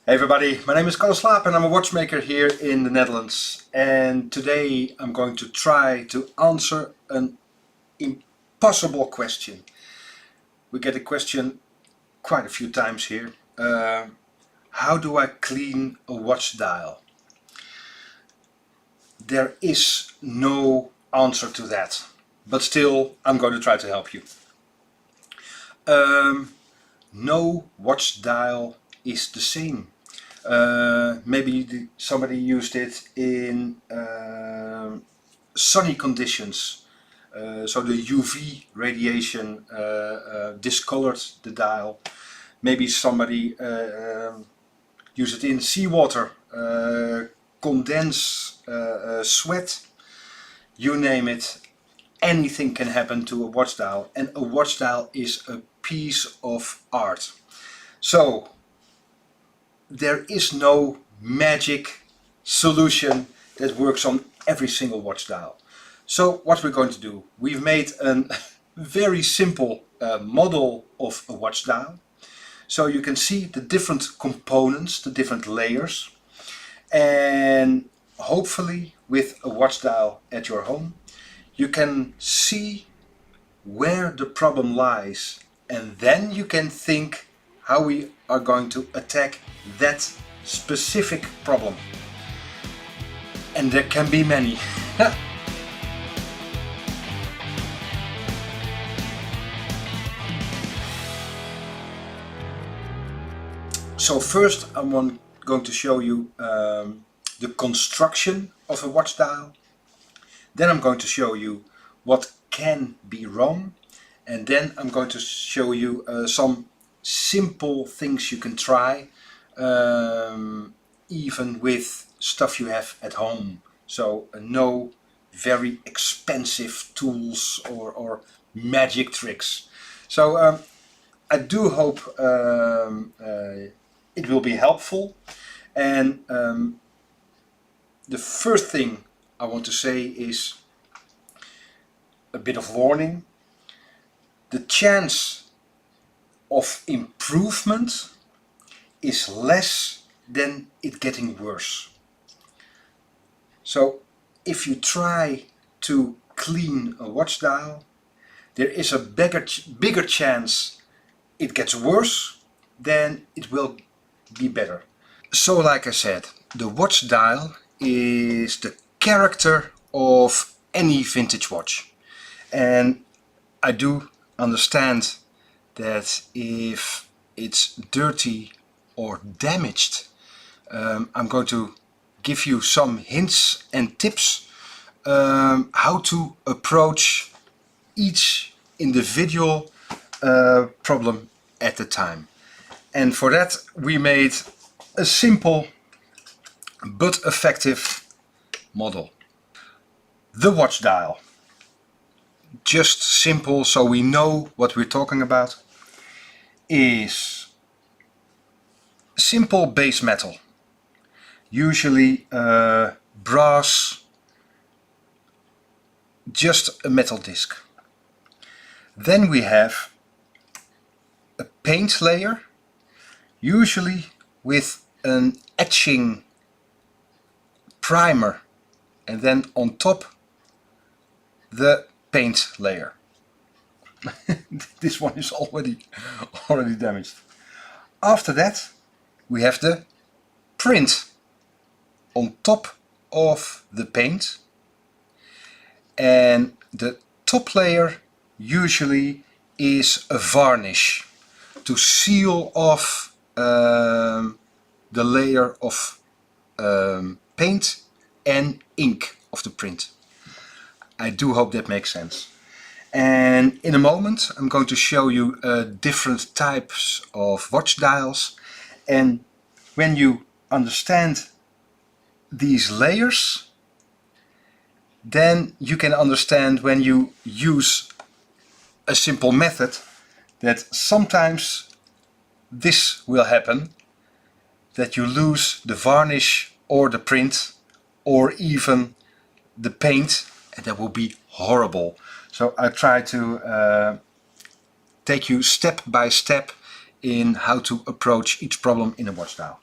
Hey everybody, my name is Kalle Slaap and I'm a watchmaker here in the Netherlands. And today I'm going to try to answer an impossible question. We get a question quite a few times here. How do I clean a watch dial? There is no answer to that, but still I'm going to try to help you. No watch dial is the same. Maybe somebody used it in sunny conditions, so the UV radiation discolored the dial. Maybe somebody used it in seawater, condense, sweat, you name it. Anything can happen to a watch dial, and a watch dial is a piece of art. So there is no magic solution that works on every single watch dial. So what we're going to do, we've made a very simple model of a watch dial. So you can see the different components, the different layers, and hopefully with a watch dial at your home you can see where the problem lies, and then you can think how we are going to attack that specific problem. And there can be many. So first I'm going to show you the construction of a watch dial. Then I'm going to show you what can be wrong. And then I'm going to show you some simple things you can try, even with stuff you have at home. So no very expensive tools or magic tricks. So I do hope it will be helpful. And the first thing I want to say is a bit of warning. The chance of improvement is less than it getting worse. So if you try to clean a watch dial, there is a bigger chance it gets worse than it will be better. So like I said, the watch dial is the character of any vintage watch. And I do understand that if it's dirty or damaged, I'm going to give you some hints and tips how to approach each individual problem at a time. And for that we made a simple but effective model. The watch dial. Just simple, so we know what we're talking about, is simple base metal, usually brass, just a metal disc. Then we have a paint layer, usually with an etching primer, and then on top the paint layer. This one is already damaged. After that we have the print on top of the paint, and the top layer usually is a varnish to seal off the layer of paint and ink of the print. I do hope that makes sense. And in a moment I'm going to show you different types of watch dials, and when you understand these layers, then you can understand when you use a simple method that sometimes this will happen, that you lose the varnish or the print or even the paint, and that will be horrible. So I try to take you step by step in how to approach each problem in a watch dial.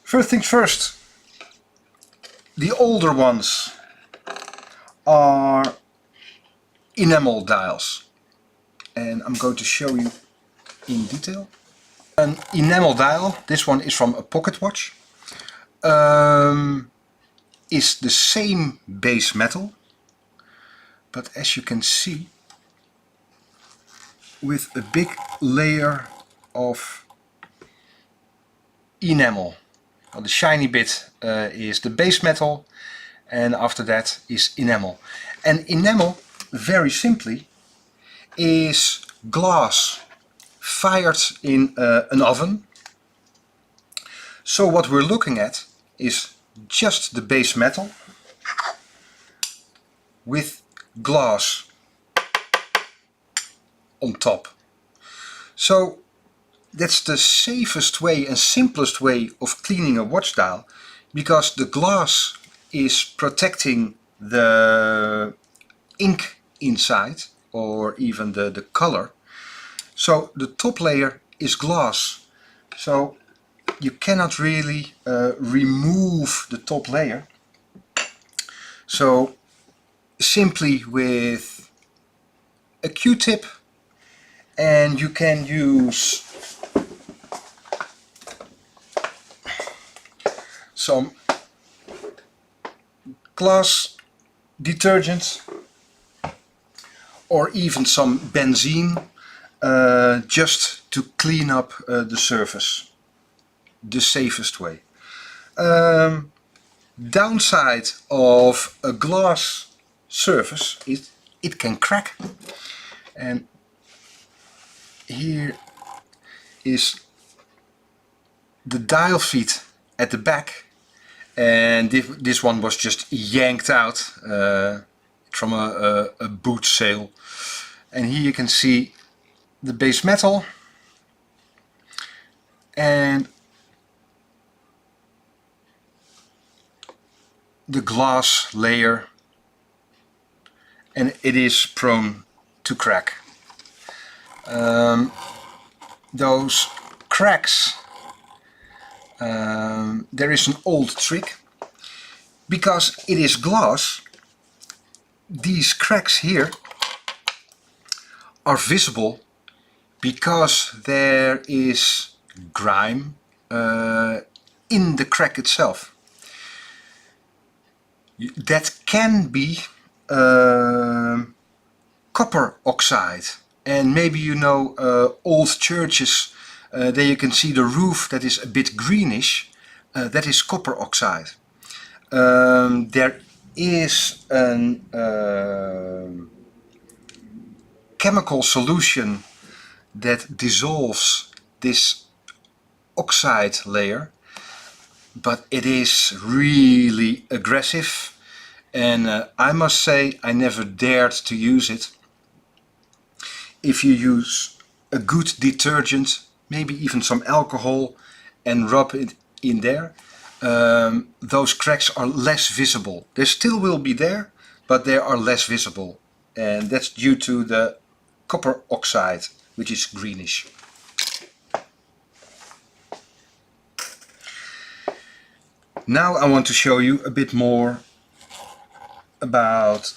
First things first, the older ones are enamel dials, and I'm going to show you in detail. An enamel dial, this one is from a pocket watch, is the same base metal, but as you can see, with a big layer of enamel. Well, the shiny bit is the base metal, and after that is enamel. And enamel, very simply, is glass fired in an oven. So what we're looking at is just the base metal with glass on top. So that's the safest way and simplest way of cleaning a watch dial, because the glass is protecting the ink inside, or even the color. So the top layer is glass, so you cannot really remove the top layer. So simply with a Q-tip, and you can use some glass detergent or even some benzene, just to clean up the surface. The safest way. Downside of a glass surface is it can crack, and here is the dial feet at the back, and this one was just yanked out from a boot sale. And here you can see the base metal and the glass layer, and it is prone to crack. Those cracks, there is an old trick. Because it is glass, these cracks here are visible because there is grime in the crack itself. That can be copper oxide, and maybe you know old churches, there you can see the roof that is a bit greenish, that is copper oxide. There is a chemical solution that dissolves this oxide layer, but it is really aggressive, and I must say I never dared to use it. If you use a good detergent, maybe even some alcohol, and rub it in there, those cracks are less visible. They still will be there, but they are less visible, and that's due to the copper oxide, which is greenish. Now I want to show you a bit more about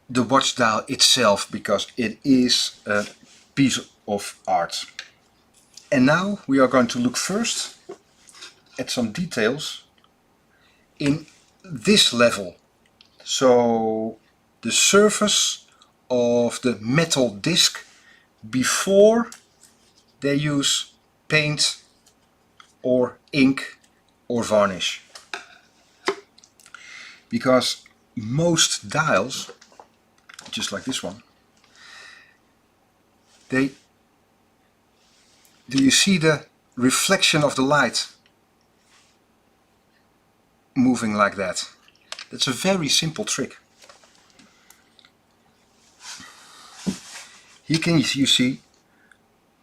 the watch dial itself, because it is a piece of art. And now we are going to look first at some details in this level. So the surface of the metal disc before they use paint or ink or varnish. Because most dials, just like this one, do you see the reflection of the light moving like that? That's a very simple trick. Here you see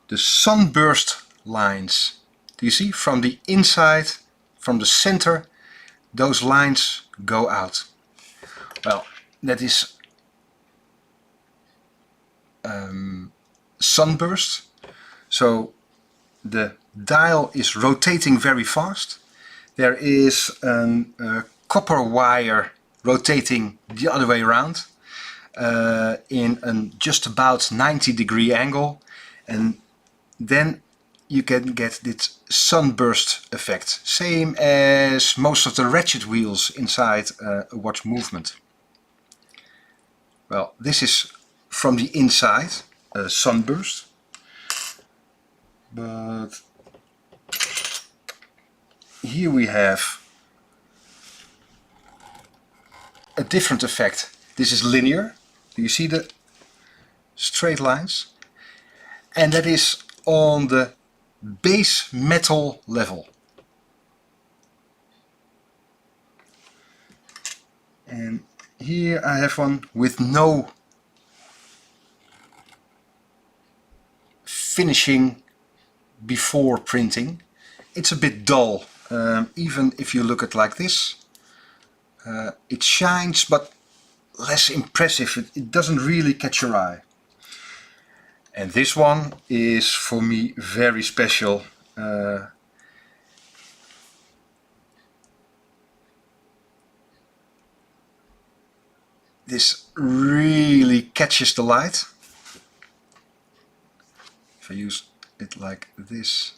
the sunburst lines. Do you see? From the inside, from the center, those lines go out. Well, that is sunburst. So the dial is rotating very fast. There is a copper wire rotating the other way around in a just about 90-degree angle, and then you can get this sunburst effect, same as most of the ratchet wheels inside a watch movement. Well, this is from the inside, a sunburst, but here we have a different effect. This is linear. Do you see the straight lines? And that is on the base metal level. And here I have one with no finishing before printing. It's a bit dull, even if you look at like this. It shines, but less impressive. It doesn't really catch your eye. And this one is for me very special. This really catches the light. If I use it like this,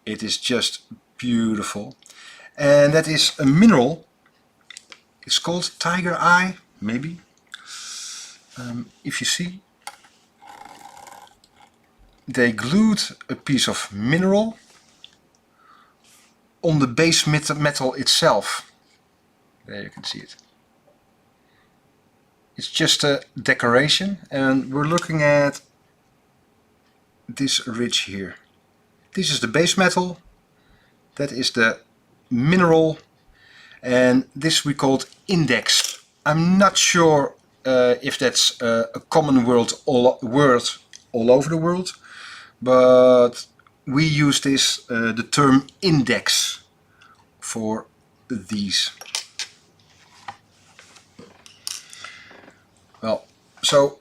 it is just beautiful. And that is a mineral. It's called tiger eye, maybe. If you see, they glued a piece of mineral on the base metal itself. There you can see it. It's just a decoration, and we're looking at this ridge here. This is the base metal, that is the mineral, and this we called index. I'm not sure if that's a common word all over the world, but we use this the term index for these. Well, so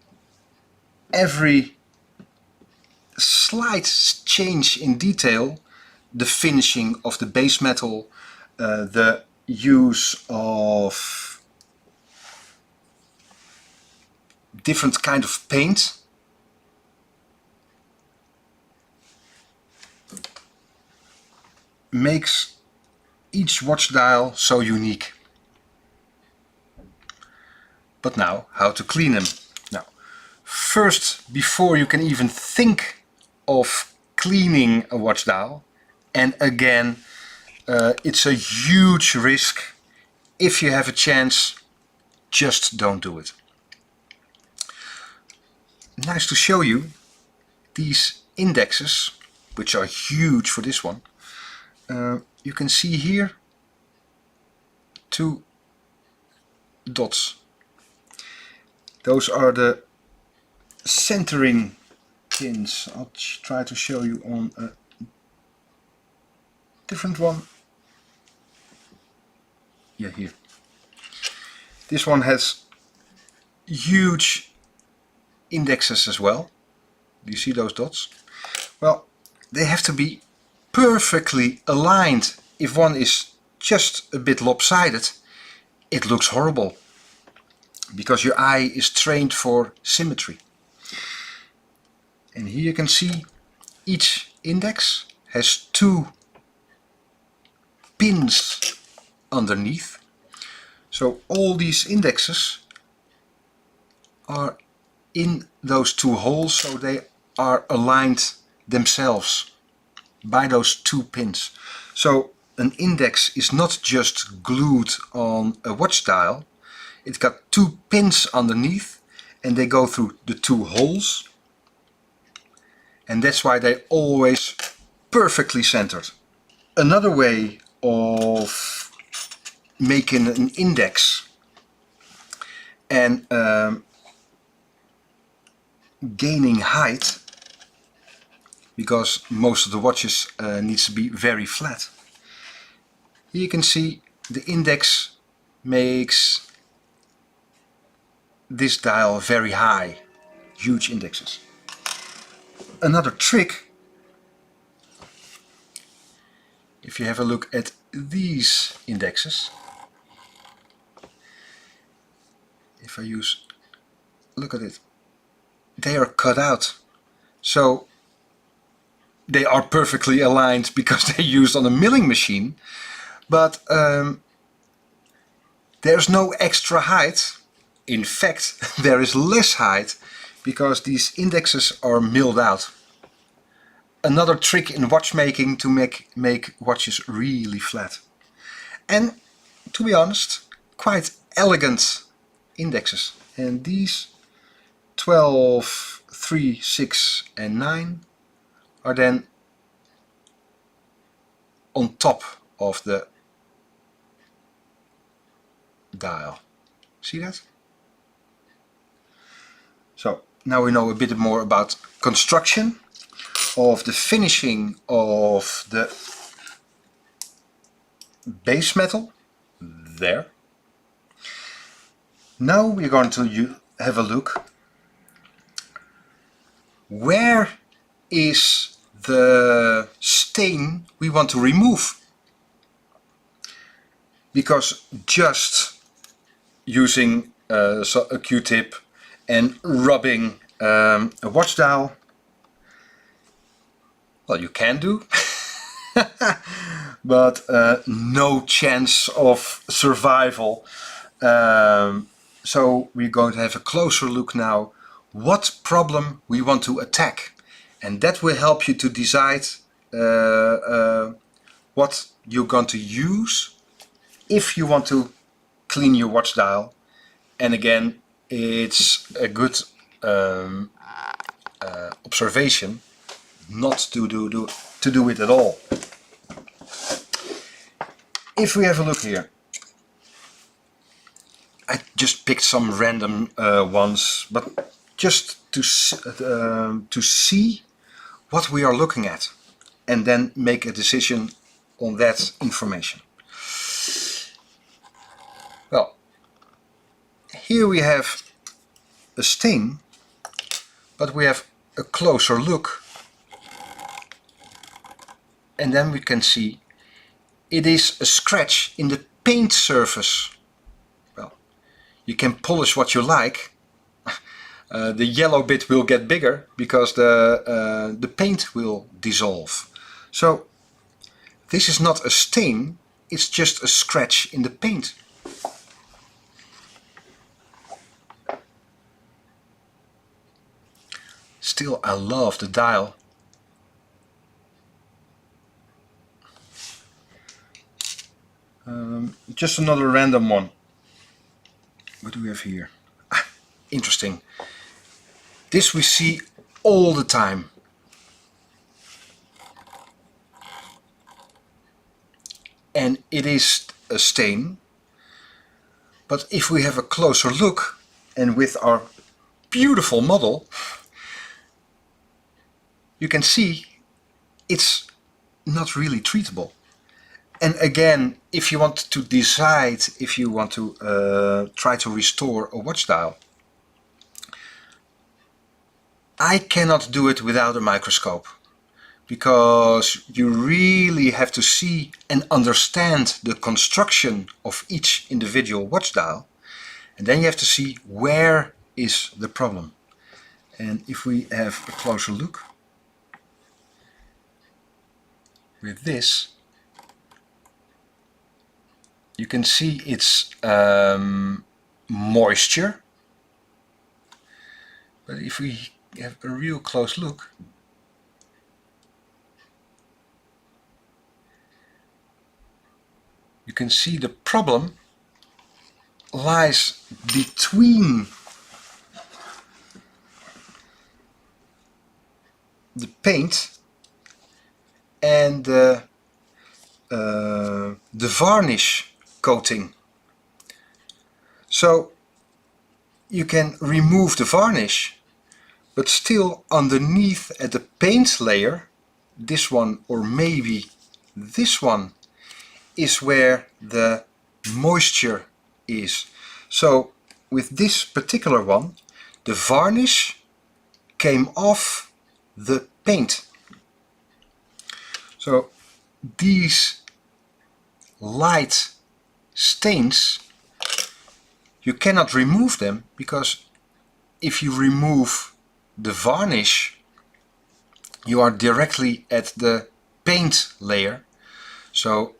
every slight change in detail, the finishing of the base metal, the use of different kind of paint, makes each watch dial so unique. But now, how to clean them? Now, first, before you can even think of cleaning a watch dial, and again, it's a huge risk. If you have a chance, just don't do it. Nice to show you these indexes, which are huge for this one. You can see here 2 dots. Those are the centering pins. I'll try to show you on a different one. Yeah, here. This one has huge indexes as well. Do you see those dots? Well, they have to be perfectly aligned. If one is just a bit lopsided, it looks horrible, because your eye is trained for symmetry. And here you can see each index has 2 pins underneath. So all these indexes are in those 2 holes, so they are aligned themselves by those 2 pins. So an index is not just glued on a watch dial. It's got 2 pins underneath, and they go through the 2 holes, and that's why they're always perfectly centered. Another way of making an index and gaining height, because most of the watches needs to be very flat. Here you can see the index makes this dial very high, huge indexes. Another trick if you have a look at these indexes, if I use, look at it, they are cut out. So they are perfectly aligned because they're used on a milling machine, but there's no extra height. In fact, there is less height because these indexes are milled out. Another trick in watchmaking to make watches really flat. And to be honest, quite elegant indexes. And these 12, 3, 6 and 9 are then on top of the dial. See that? So now we know a bit more about construction, of the finishing of the base metal there. Now we're going to have a look. Where is the stain we want to remove? Because just using a Q-tip and rubbing a watch dial, well, you can do, but no chance of survival. So we're going to have a closer look now what problem we want to attack, and that will help you to decide what you're going to use if you want to clean your watch dial. And again, it's a good observation not to do it at all. If we have a look here, I just picked some random ones, but just to see what we are looking at and then make a decision on that information. Well, here we have a stain, but we have a closer look, and then we can see it is a scratch in the paint surface. Well, you can polish what you like. The yellow bit will get bigger because the paint will dissolve. So this is not a stain, it's just a scratch in the paint. Still, I love the dial. Just another random one. What do we have here? Interesting. This we see all the time. And it is a stain. But if we have a closer look, and with our beautiful model, you can see it's not really treatable. And again, if you want to decide if you want to try to restore a watch dial, I cannot do it without a microscope, because you really have to see and understand the construction of each individual watch dial, and then you have to see where is the problem. And if we have a closer look with this, you can see it's moisture. But if we have a real close look, you can see the problem lies between the paint and the varnish coating. So you can remove the varnish, but still underneath at the paint layer, this one or maybe this one, is where the moisture is. So with this particular one, the varnish came off the paint. So these light stains, you cannot remove them, because if you remove the varnish, you are directly at the paint layer. So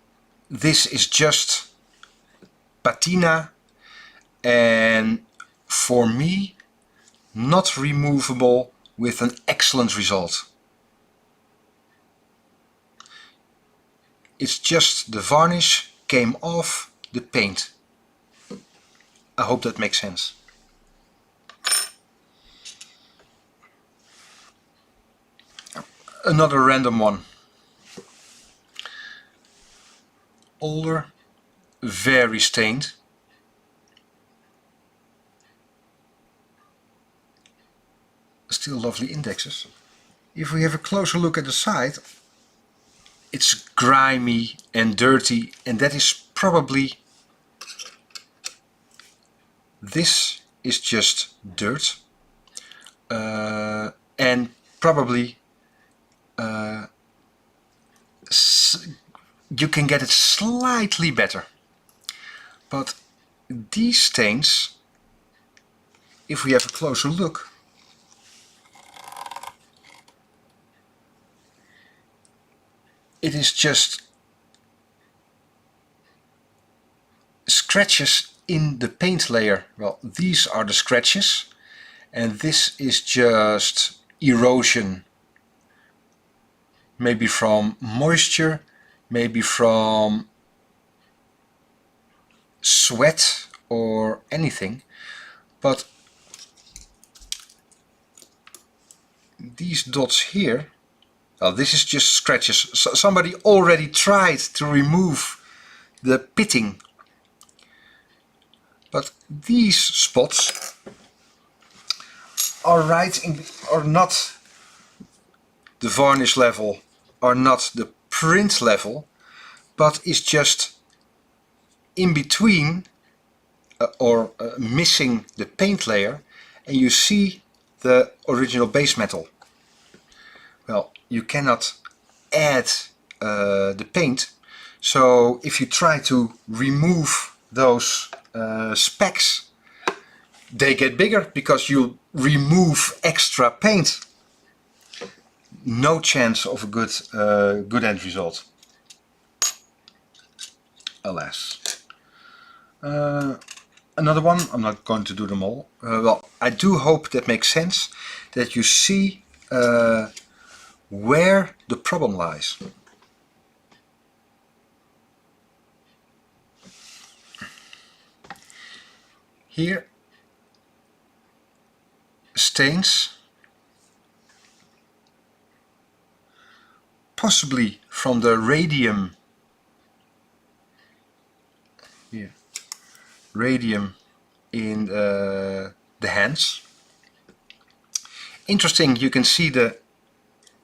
this is just patina, and for me not removable with an excellent result. It's just the varnish came off the paint. I hope that makes sense. Another random one. Older, very stained. Still lovely indexes. If we have a closer look at the side, it's grimy and dirty, and that is probably, this is just dirt, and probably you can get it slightly better. But these stains, if we have a closer look, it is just scratches in the paint layer. Well, these are the scratches, and this is just erosion. Maybe from moisture, maybe from sweat or anything. But these dots here, well, this is just scratches. So somebody already tried to remove the pitting. But these spots are are not the varnish level, are not the print level, but is just in between or missing the paint layer, and you see the original base metal. Well, you cannot add the paint, so if you try to remove those specks, they get bigger because you remove extra paint. No chance of a good end result, alas. Another one, I'm not going to do them all. Well, I do hope that makes sense, that you see where the problem lies. Here, stains, possibly from the radium, here, radium in the hands. Interesting, you can see the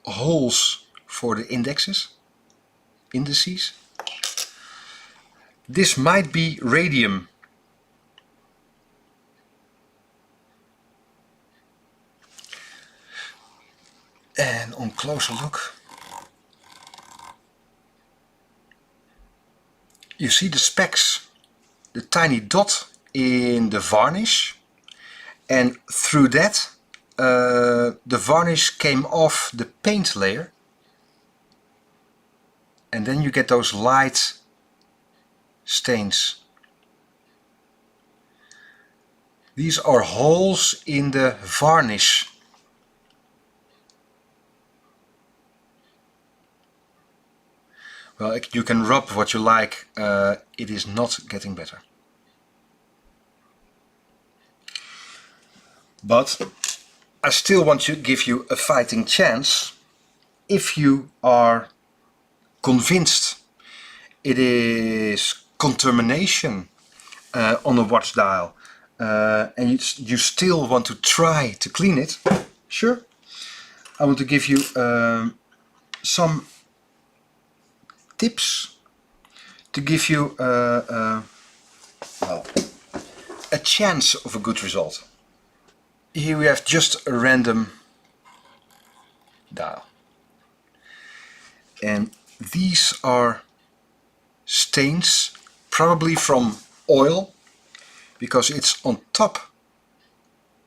holes for the indices. This might be radium. And on closer look, you see the specks, the tiny dot in the varnish, and through that the varnish came off the paint layer, and then you get those light stains. These are holes in the varnish. Well, you can rub what you like, it is not getting better. But I still want to give you a fighting chance if you are convinced it is contamination on a watch dial, and you still want to try to clean it. Sure, I want to give you some tips to give you well, a chance of a good result. Here we have just a random dial, and these are stains, probably from oil, because it's on top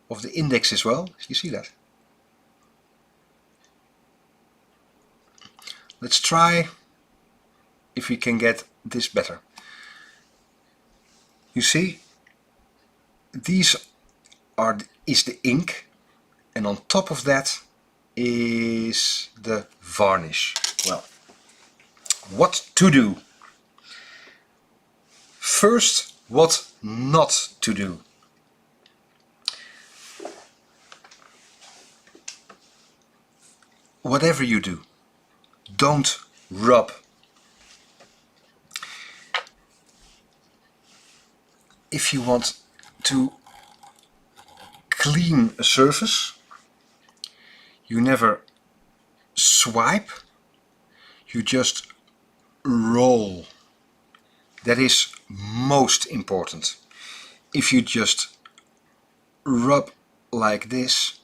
of the index as well. You see that? Let's try if we can get this better. You see, these is the ink, and on top of that is the varnish. Well, what to do? First, what not to do. Whatever you do, don't rub. If you want to clean a surface, you never swipe, you just roll. That is most important. If you just rub like this,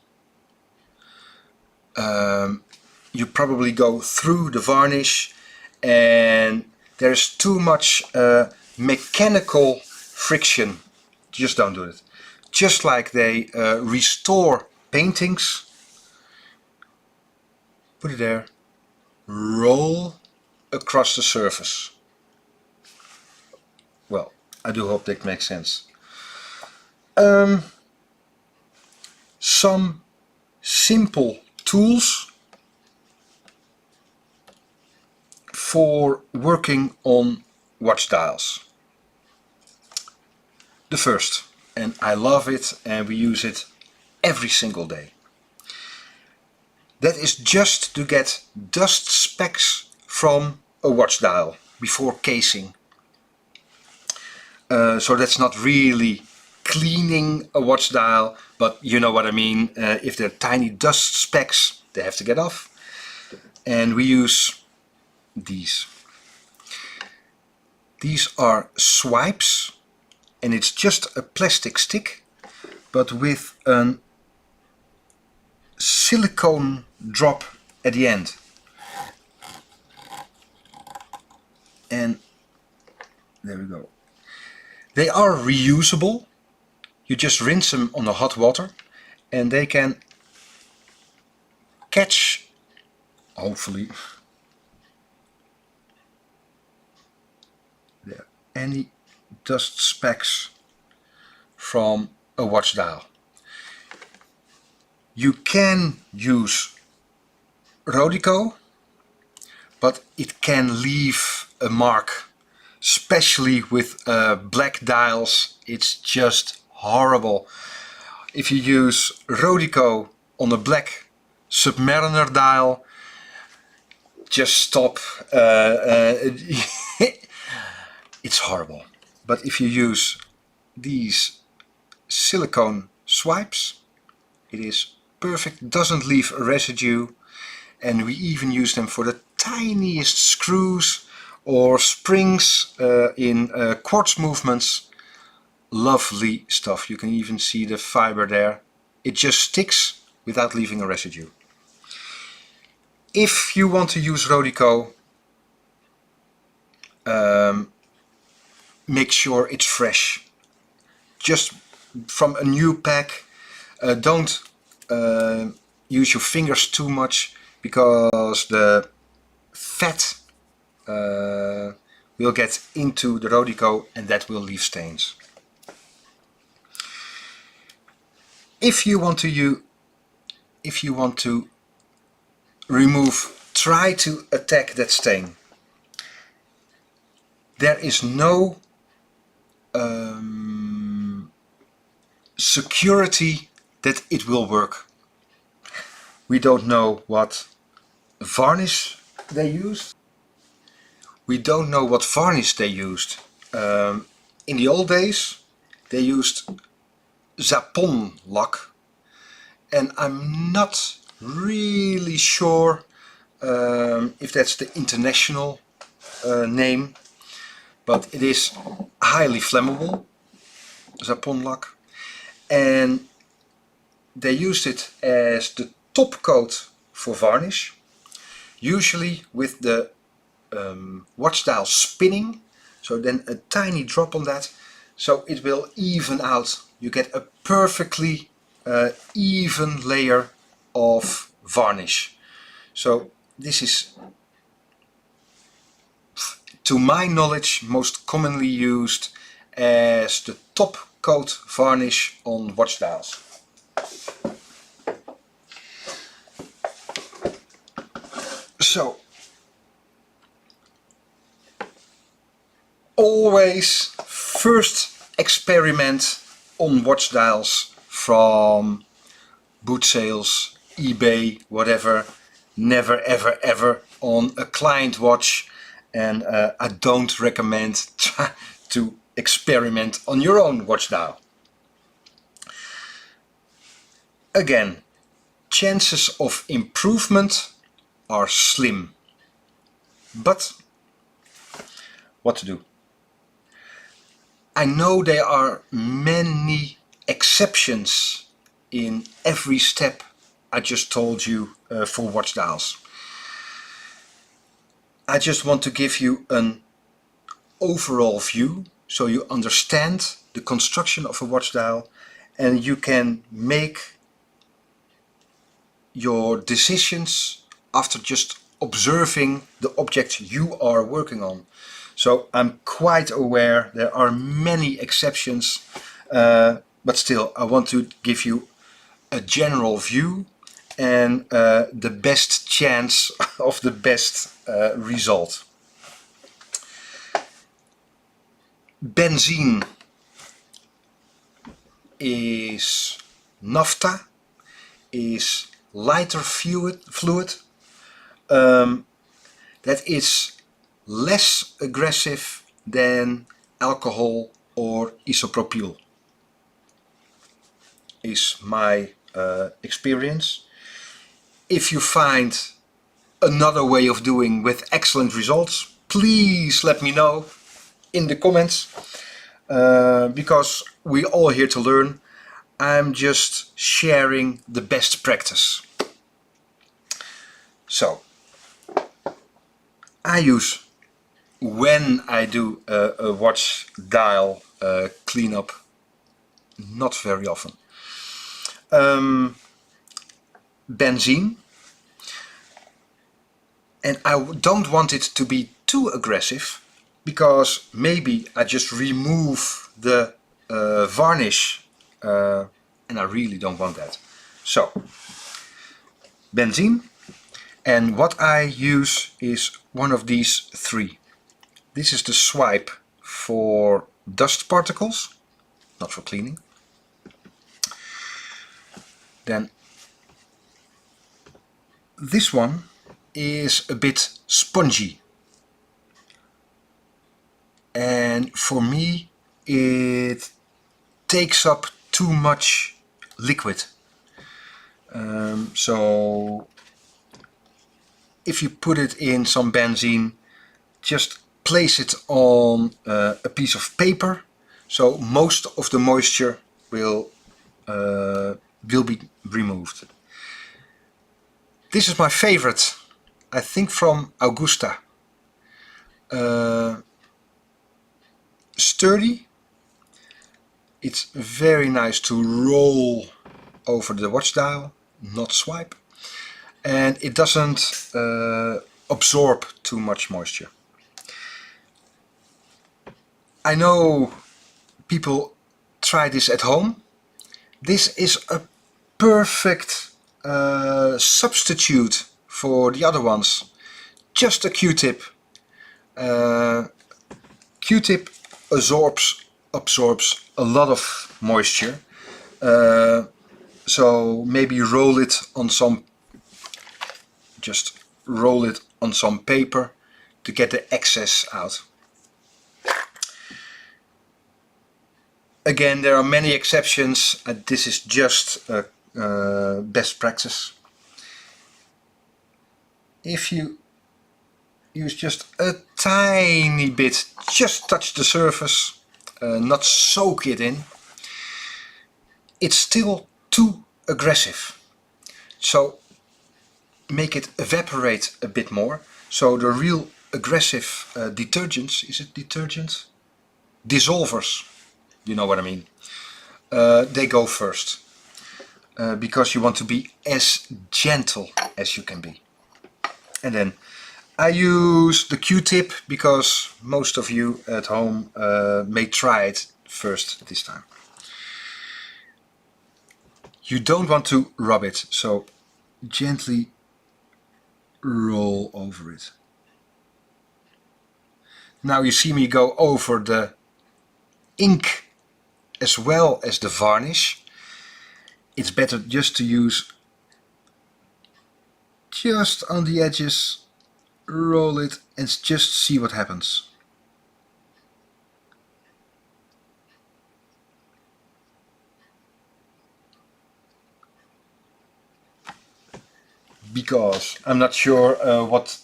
you probably go through the varnish, and there's too much mechanical friction. Just don't do it. Just like they restore paintings, put it there, roll across the surface. Well, I do hope that makes sense. Some simple tools for working on watch dials. The first, and I love it, and we use it every single day. That is just to get dust specks from a watch dial before casing. So that's not really cleaning a watch dial, but you know what I mean. If there are tiny dust specks, they have to get off. And we use these. These are swipes, and it's just a plastic stick, but with a silicone drop at the end. And there we go. They are reusable. You just rinse them on the hot water, and they can catch, hopefully, there, any dust specks from a watch dial. You can use Rodico, but it can leave a mark, especially with black dials. It's just horrible. If you use Rodico on a black Submariner dial, just stop. It's horrible. But if you use these silicone swipes, it is perfect, doesn't leave a residue, and we even use them for the tiniest screws or springs in quartz movements. Lovely stuff. You can even see the fiber there. It just sticks without leaving a residue. If you want to use Rodico, make sure it's fresh. Just from a new pack. Don't use your fingers too much, because the fat will get into the Rodico and that will leave stains. If you want to remove, try to attack that stain. There is no security that it will work. We don't know what varnish they used. We don't know what varnish they used. In the old days they used Zapon lock, and I'm not really sure if that's the international name, but it is highly flammable, Zapon lock, and they used it as the top coat for varnish, usually with the watch dial spinning, so then a tiny drop on that, so it will even out. You get a perfectly even layer of varnish. So this is, to my knowledge, most commonly used as the top coat varnish on watch dials. So always first experiment on watch dials from boot sales, eBay, whatever. Never ever ever on a client watch, and I don't recommend try to experiment on your own watch dial. Again, chances of improvement are slim, but what to do? I know there are many exceptions in every step I just told you for watch dials. I just want to give you an overall view so you understand the construction of a watch dial and you can make your decisions after just observing the object you are working on. So I'm quite aware there are many exceptions, but still I want to give you a general view and the best chance of the best result. Benzene is naphtha, is lighter fluid that is less aggressive than alcohol or isopropyl, is my experience. If you find another way of doing with excellent results, please let me know in the comments, because we're all here to learn. I'm just sharing the best practice. So I use, when I do a watch dial cleanup, not very often, benzene, and I don't want it to be too aggressive, because maybe I just remove the varnish, and I really don't want that. So benzene, and what I use is one of these three. This is the swipe for dust particles, not for cleaning. Then this one is a bit spongy, and for me it takes up too much liquid. So if you put it in some benzene, just place it on a piece of paper, so most of the moisture will be removed. This is my favorite, I think from Augusta. Sturdy, it's very nice to roll over the watch dial, not swipe, and it doesn't absorb too much moisture. I know people try this at home. This is a perfect substitute for the other ones. Just a Q-tip. Q-tip absorbs a lot of moisture. So maybe roll it on some, just roll it on some paper to get the excess out. Again, there are many exceptions, and this is just best practice. If you use just a tiny bit, just touch the surface, not soak it in, it's still too aggressive. So make it evaporate a bit more, so the real aggressive detergents, is it detergent? Dissolvers, you know what I mean. They go first. Because you want to be as gentle as you can be. And then I use the Q-tip because most of you at home may try it first this time. You don't want to rub it, so gently roll over it. Now you see me go over the ink as well as the varnish. It's better just to use just on the edges, roll it and just see what happens. Because I'm not sure what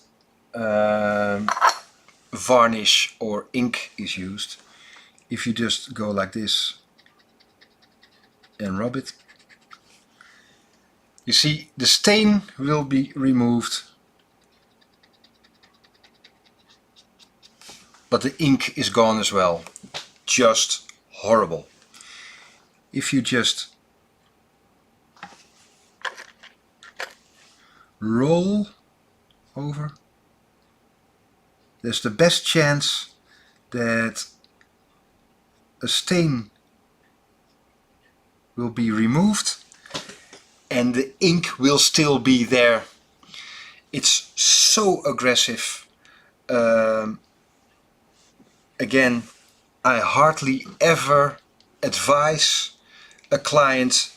varnish or ink is used. If you just go like this and rub it, you see the stain will be removed, but the ink is gone as well. Just horrible. If you just roll over, there's the best chance that a stain will be removed and the ink will still be there. It's so aggressive. Again, I hardly ever advise a client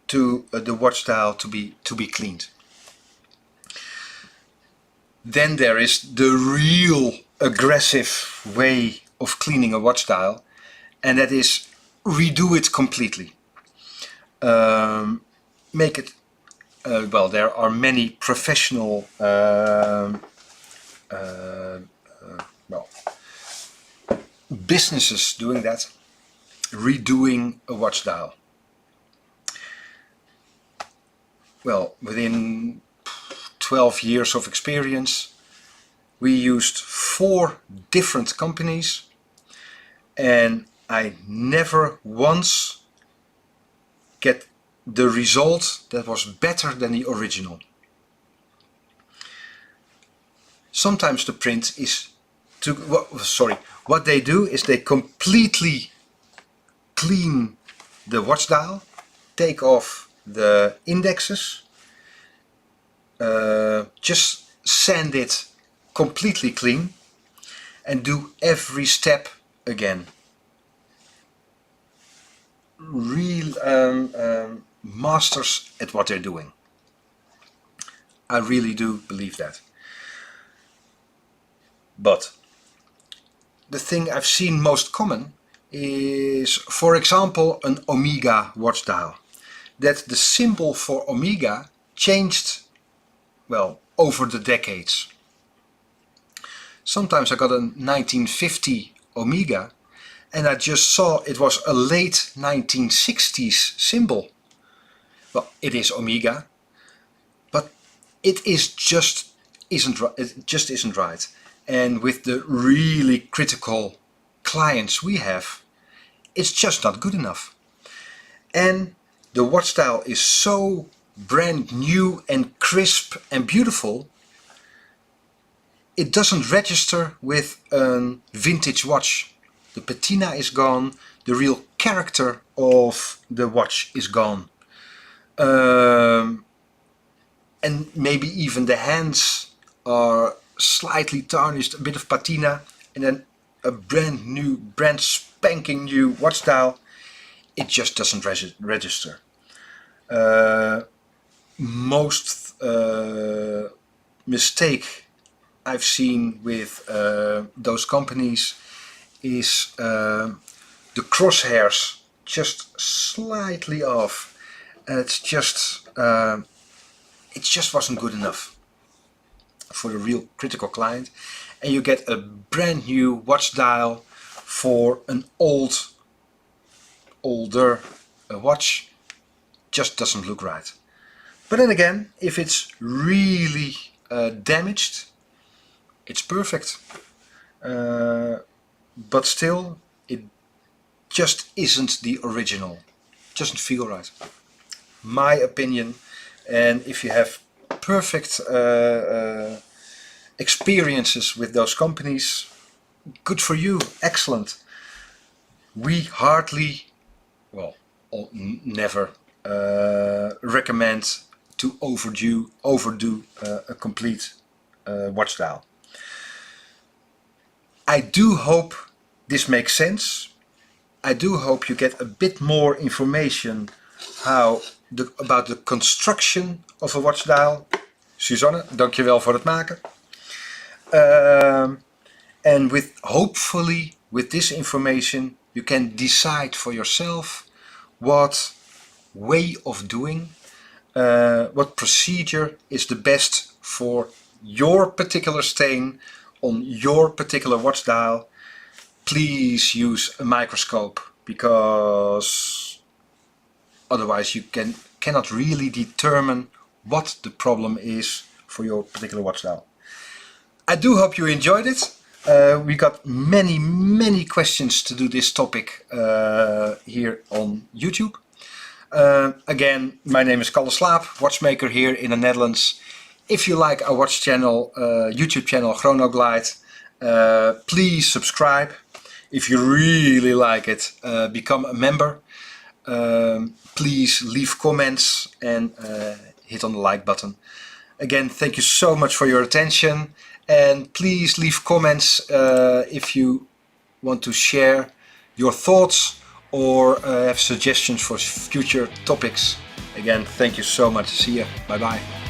to the watch dial to be cleaned. Then there is the real aggressive way of cleaning a watch dial, and that is redo it completely. Make it, well, there are many professional businesses doing that, redoing a watch dial. Well, within 12 years of experience, we used 4 different companies, and I never once get the result that was better than the original. Sometimes the print is what they do is they completely clean the watch dial, take off the indexes, just sand it completely clean and do every step again. Real masters at what they're doing. I really do believe that. But the thing I've seen most common is, for example, an Omega watch dial. That the symbol for Omega changed, well, over the decades. Sometimes I got a 1950 Omega and I just saw it was a late 1960s symbol. Well, it is Omega, but it just isn't right. And with the really critical clients we have, it's just not good enough. And the watch dial is so brand new and crisp and beautiful, it doesn't register with a vintage watch. The patina is gone, the real character of the watch is gone. And maybe even the hands are slightly tarnished, a bit of patina, and then a brand spanking new watch dial, it just doesn't register. Most mistake I've seen with those companies is the crosshairs just slightly off. It just wasn't good enough for the real critical client, and you get a brand new watch dial for an older watch. Just doesn't look right. But then again, if it's really damaged, it's perfect. But still, it just isn't the original. Doesn't feel right. My opinion. And if you have perfect experiences with those companies, good for you, excellent. We hardly, well, never recommend to overdo a complete watch dial. I do hope this makes sense. I do hope you get a bit more information about the construction of a watch dial. Suzanne, dankjewel voor het maken. And hopefully with this information you can decide for yourself what way of doing, what procedure is the best for your particular stain on your particular watch dial. Please use a microscope, because otherwise you cannot really determine what the problem is for your particular watch dial. I do hope you enjoyed it. We got many questions to do this topic here on YouTube. Again, my name is Kalle Slaap, watchmaker here in the Netherlands. If you like our watch channel, YouTube channel Chronoglide, please subscribe. If you really like it, become a member. Please leave comments and hit on the like button. Again, thank you so much for your attention. And please leave comments if you want to share your thoughts or have suggestions for future topics. Again, thank you so much. See you. Bye bye.